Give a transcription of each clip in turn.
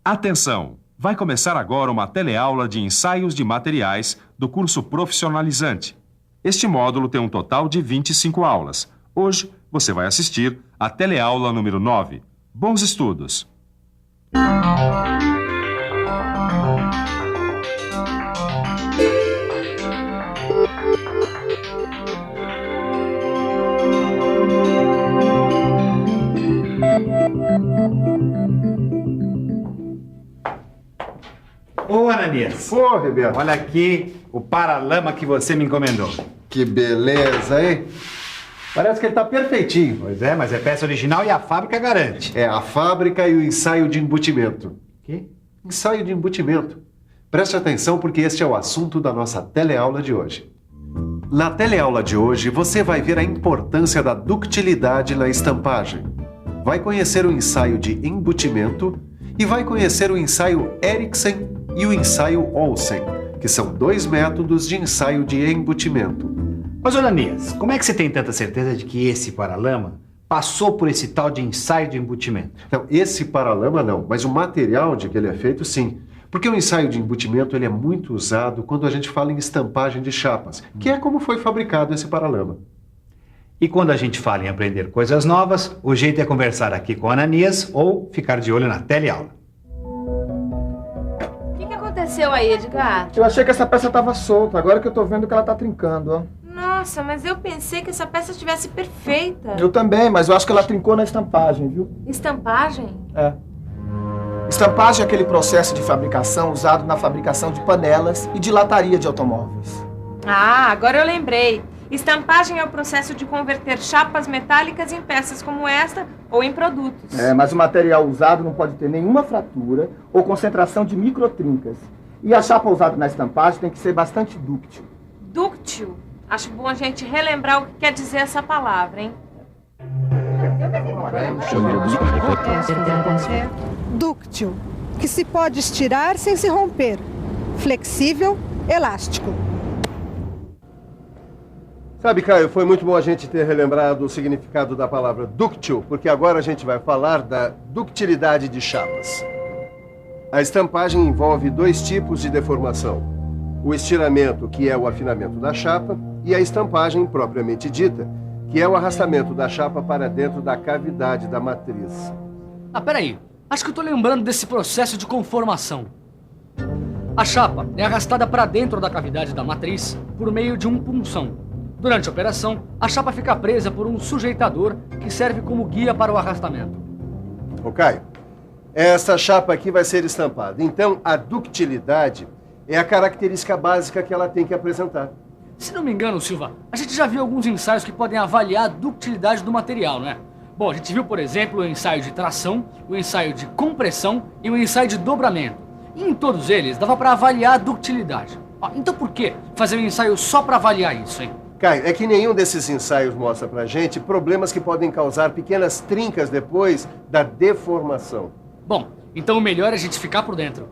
Atenção! Vai começar agora uma teleaula de ensaios de materiais do curso profissionalizante. Este módulo tem um total de 25 aulas. Hoje, você vai assistir a teleaula número 9. Bons estudos! Ô, Ananias. Ô, Roberto. Olha aqui o paralama que você me encomendou. Que beleza, hein? Parece que ele tá perfeitinho. Pois é, mas é peça original e a fábrica garante. É a fábrica e o ensaio de embutimento. Que? Ensaio de embutimento. Preste atenção porque este é o assunto da nossa teleaula de hoje. Na teleaula de hoje, você vai ver a importância da ductilidade na estampagem. Vai conhecer o ensaio de embutimento e vai conhecer o ensaio Eriksen e o ensaio Olsen, que são dois métodos de ensaio de embutimento. Mas, Ananias, como é que você tem tanta certeza de que esse paralama passou por esse tal de ensaio de embutimento? Então, esse paralama não, mas o material de que ele é feito, sim. Porque o ensaio de embutimento ele é muito usado quando a gente fala em estampagem de chapas, que é como foi fabricado esse paralama. E quando a gente fala em aprender coisas novas, o jeito é conversar aqui com a Ananias ou ficar de olho na teleaula. O que aconteceu aí, Edgar? Eu achei que essa peça estava solta, agora que eu tô vendo que ela tá trincando, ó. Nossa, mas eu pensei que essa peça estivesse perfeita. Eu também, mas eu acho que ela trincou na estampagem, viu? Estampagem? É. Estampagem é aquele processo de fabricação usado na fabricação de panelas e de lataria de automóveis. Ah, agora eu lembrei. Estampagem é o processo de converter chapas metálicas em peças como esta ou em produtos. É, mas o material usado não pode ter nenhuma fratura ou concentração de microtrincas. E a chapa usada na estampagem tem que ser bastante dúctil. Dúctil? Acho bom a gente relembrar o que quer dizer essa palavra, hein? Dúctil, que se pode estirar sem se romper. Flexível, elástico. Sabe, Caio, foi muito bom a gente ter relembrado o significado da palavra dúctil, porque agora a gente vai falar da ductilidade de chapas. A estampagem envolve dois tipos de deformação. O estiramento, que é o afinamento da chapa, e a estampagem propriamente dita, que é o arrastamento da chapa para dentro da cavidade da matriz. Ah, peraí. Acho que eu tô lembrando desse processo de conformação. A chapa é arrastada para dentro da cavidade da matriz por meio de um punção. Durante a operação, a chapa fica presa por um sujeitador que serve como guia para o arrastamento. Ô, Caio, essa chapa aqui vai ser estampada. Então, a ductilidade é a característica básica que ela tem que apresentar. Se não me engano, Silva, a gente já viu alguns ensaios que podem avaliar a ductilidade do material, né? Bom, a gente viu, por exemplo, o ensaio de tração, o ensaio de compressão e o ensaio de dobramento. E em todos eles dava para avaliar a ductilidade. Então por que fazer um ensaio só para avaliar isso, hein? Caio, é que nenhum desses ensaios mostra pra gente problemas que podem causar pequenas trincas depois da deformação. Bom, então o melhor é a gente ficar por dentro.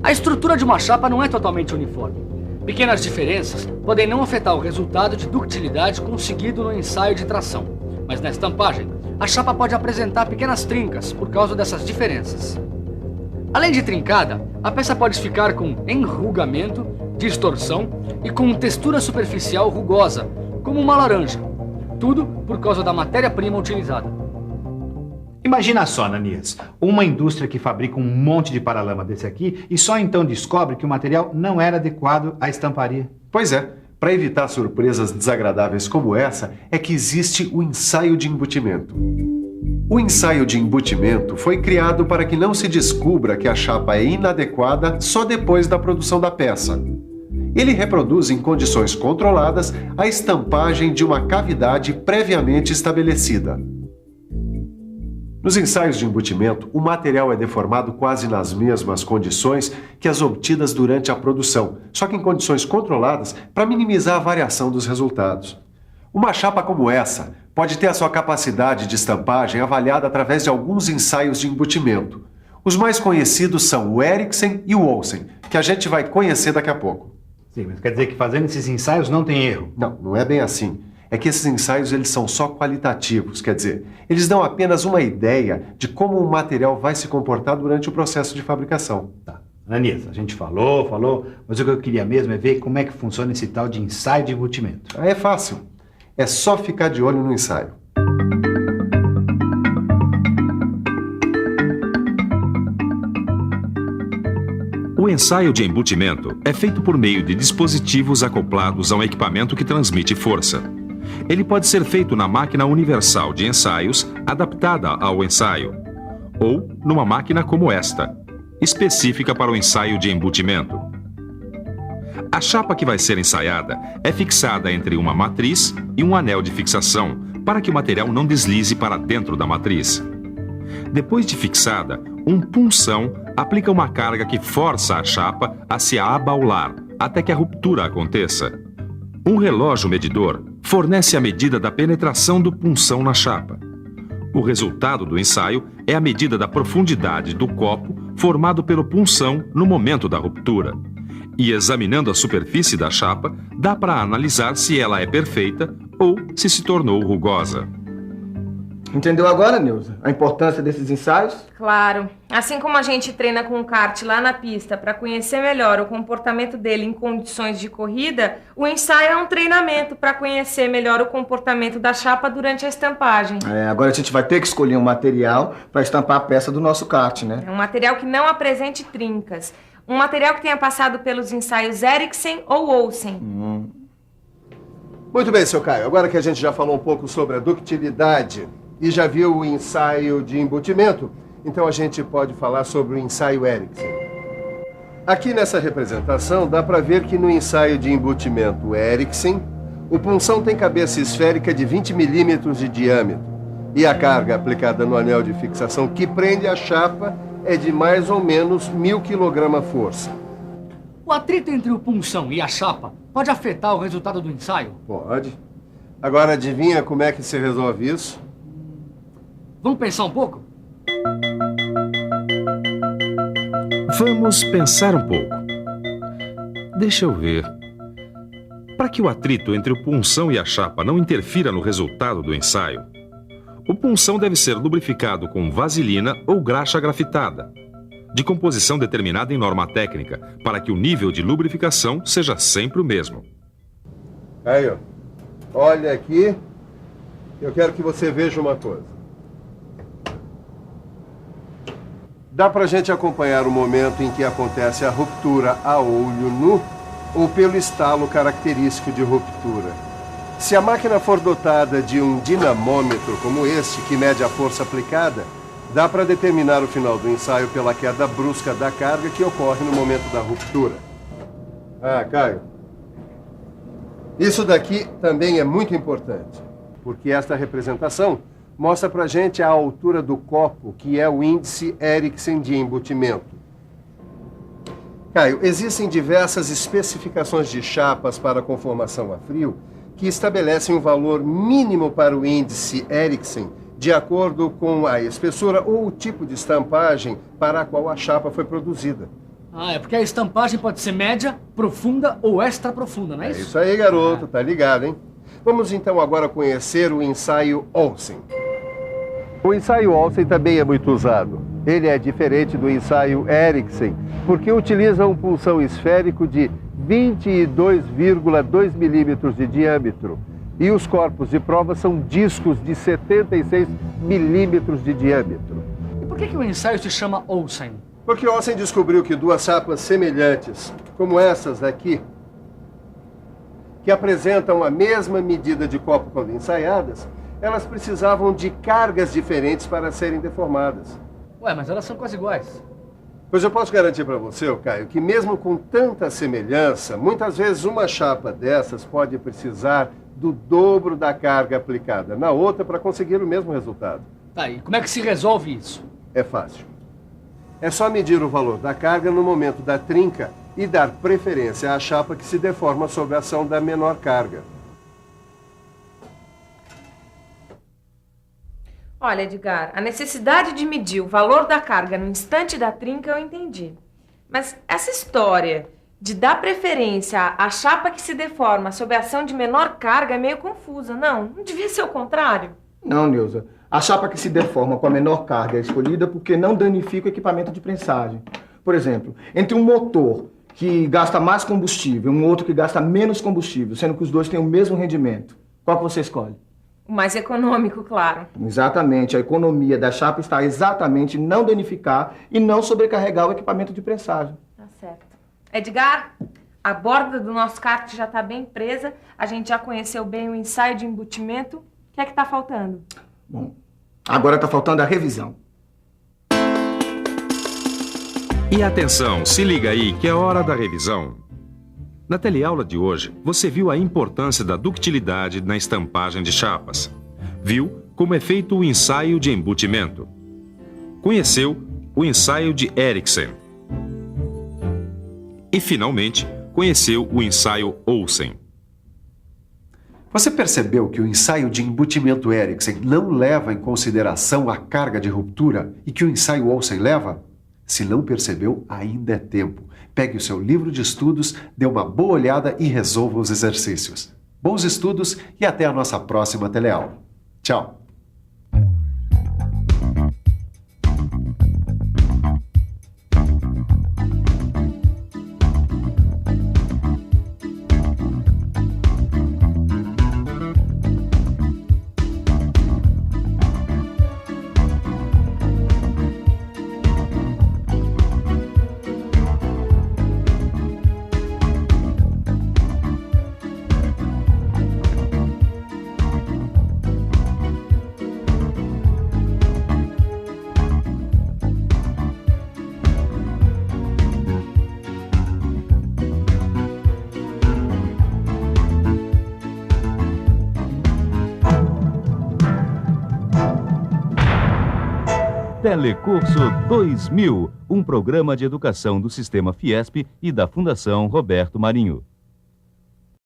A estrutura de uma chapa não é totalmente uniforme. Pequenas diferenças podem não afetar o resultado de ductilidade conseguido no ensaio de tração. Mas na estampagem, a chapa pode apresentar pequenas trincas por causa dessas diferenças. Além de trincada, a peça pode ficar com enrugamento, distorção e com textura superficial rugosa, como uma laranja. Tudo por causa da matéria-prima utilizada. Imagina só, Ananias, uma indústria que fabrica um monte de paralama desse aqui e só então descobre que o material não era adequado à estamparia. Pois é, para evitar surpresas desagradáveis como essa, é que existe o ensaio de embutimento. O ensaio de embutimento foi criado para que não se descubra que a chapa é inadequada só depois da produção da peça. Ele reproduz em condições controladas a estampagem de uma cavidade previamente estabelecida. Nos ensaios de embutimento, o material é deformado quase nas mesmas condições que as obtidas durante a produção, só que em condições controladas para minimizar a variação dos resultados. Uma chapa como essa pode ter a sua capacidade de estampagem avaliada através de alguns ensaios de embutimento. Os mais conhecidos são o Eriksen e o Olsen, que a gente vai conhecer daqui a pouco. Sim, mas quer dizer que fazendo esses ensaios não tem erro? Não, não é bem assim. é que esses ensaios eles são só qualitativos, quer dizer, eles dão apenas uma ideia de como o material vai se comportar durante o processo de fabricação. Tá. Ananias, a gente falou, mas o que eu queria mesmo é ver como é que funciona esse tal de ensaio de embutimento. É fácil. É só ficar de olho no ensaio. O ensaio de embutimento é feito por meio de dispositivos acoplados a um equipamento que transmite força. Ele pode ser feito na máquina universal de ensaios, adaptada ao ensaio, ou numa máquina como esta, específica para o ensaio de embutimento. A chapa que vai ser ensaiada é fixada entre uma matriz e um anel de fixação, para que o material não deslize para dentro da matriz. Depois de fixada, um punção aplica uma carga que força a chapa a se abaular até que a ruptura aconteça. Um relógio medidor fornece a medida da penetração do punção na chapa. O resultado do ensaio é a medida da profundidade do copo formado pelo punção no momento da ruptura. E examinando a superfície da chapa, dá para analisar se ela é perfeita ou se tornou rugosa. Entendeu agora, Neuza, a importância desses ensaios? Claro. Assim como a gente treina com o kart lá na pista para conhecer melhor o comportamento dele em condições de corrida, o ensaio é um treinamento para conhecer melhor o comportamento da chapa durante a estampagem. Agora a gente vai ter que escolher um material para estampar a peça do nosso kart, né? É um material que não apresente trincas. Um material que tenha passado pelos ensaios Eriksen ou Olsen. Muito bem, seu Caio. Agora que a gente já falou um pouco sobre a ductilidade e já viu o ensaio de embutimento, então a gente pode falar sobre o ensaio Eriksen. Aqui nessa representação dá para ver que no ensaio de embutimento Eriksen, o punção tem cabeça esférica de 20 milímetros de diâmetro e a carga aplicada no anel de fixação que prende a chapa é de mais ou menos 1000 kg-força. O atrito entre o punção e a chapa pode afetar o resultado do ensaio? Pode. Agora adivinha como é que se resolve isso? Vamos pensar um pouco? Vamos pensar um pouco. Deixa eu ver. Para que o atrito entre o punção e a chapa não interfira no resultado do ensaio, o punção deve ser lubrificado com vaselina ou graxa grafitada, de composição determinada em norma técnica, para que o nível de lubrificação seja sempre o mesmo. Aí, ó. Olha aqui. Eu quero que você veja uma coisa. Dá pra gente acompanhar o momento em que acontece a ruptura a olho nu ou pelo estalo característico de ruptura. Se a máquina for dotada de um dinamômetro como este, que mede a força aplicada, dá para determinar o final do ensaio pela queda brusca da carga que ocorre no momento da ruptura. Ah, Caio, isso daqui também é muito importante, porque esta representação mostra pra gente a altura do copo, que é o índice Eriksen de embutimento. Caio, existem diversas especificações de chapas para conformação a frio que estabelecem um valor mínimo para o índice Eriksen de acordo com a espessura ou o tipo de estampagem para a qual a chapa foi produzida. É porque a estampagem pode ser média, profunda ou extra profunda, não é isso? É isso aí, garoto, tá ligado, hein? Vamos então agora conhecer o ensaio Olsen. O ensaio Olsen também é muito usado. Ele é diferente do ensaio Eriksen, porque utiliza um punção esférico de 22,2 milímetros de diâmetro. E os corpos de prova são discos de 76 milímetros de diâmetro. E por que o ensaio se chama Olsen? Porque Olsen descobriu que duas chapas semelhantes, como essas aqui, que apresentam a mesma medida de copo quando ensaiadas, elas precisavam de cargas diferentes para serem deformadas. Ué, mas elas são quase iguais. Pois eu posso garantir para você, Caio, que mesmo com tanta semelhança, muitas vezes uma chapa dessas pode precisar do dobro da carga aplicada na outra para conseguir o mesmo resultado. Tá, e como é que se resolve isso? É fácil. É só medir o valor da carga no momento da trinca e dar preferência à chapa que se deforma sob a ação da menor carga. Olha, Edgar, a necessidade de medir o valor da carga no instante da trinca eu entendi. Mas essa história De dar preferência à chapa que se deforma sob a ação de menor carga é meio confusa, não? Não devia ser o contrário? Não, Neuza. A chapa que se deforma com a menor carga é escolhida porque não danifica o equipamento de prensagem. Por exemplo, entre um motor que gasta mais combustível e um outro que gasta menos combustível, sendo que os dois têm o mesmo rendimento, qual que você escolhe? O mais econômico, claro. Exatamente. A economia da chapa está exatamente em não danificar e não sobrecarregar o equipamento de prensagem. Tá certo. Edgar, a borda do nosso kart já está bem presa, a gente já conheceu bem o ensaio de embutimento. O que é que está faltando? Bom, agora está faltando a revisão. E atenção, se liga aí que é hora da revisão. Na teleaula de hoje, você viu a importância da ductilidade na estampagem de chapas. Viu como é feito o ensaio de embutimento. Conheceu o ensaio de Erickson. E, finalmente, conheceu o ensaio Olsen. Você percebeu que o ensaio de embutimento Erickson não leva em consideração a carga de ruptura e que o ensaio Olsen leva? Se não percebeu, ainda é tempo. Pegue o seu livro de estudos, dê uma boa olhada e resolva os exercícios. Bons estudos e até a nossa próxima teleaula. Tchau! Telecurso 2000, um programa de educação do Sistema Fiesp e da Fundação Roberto Marinho.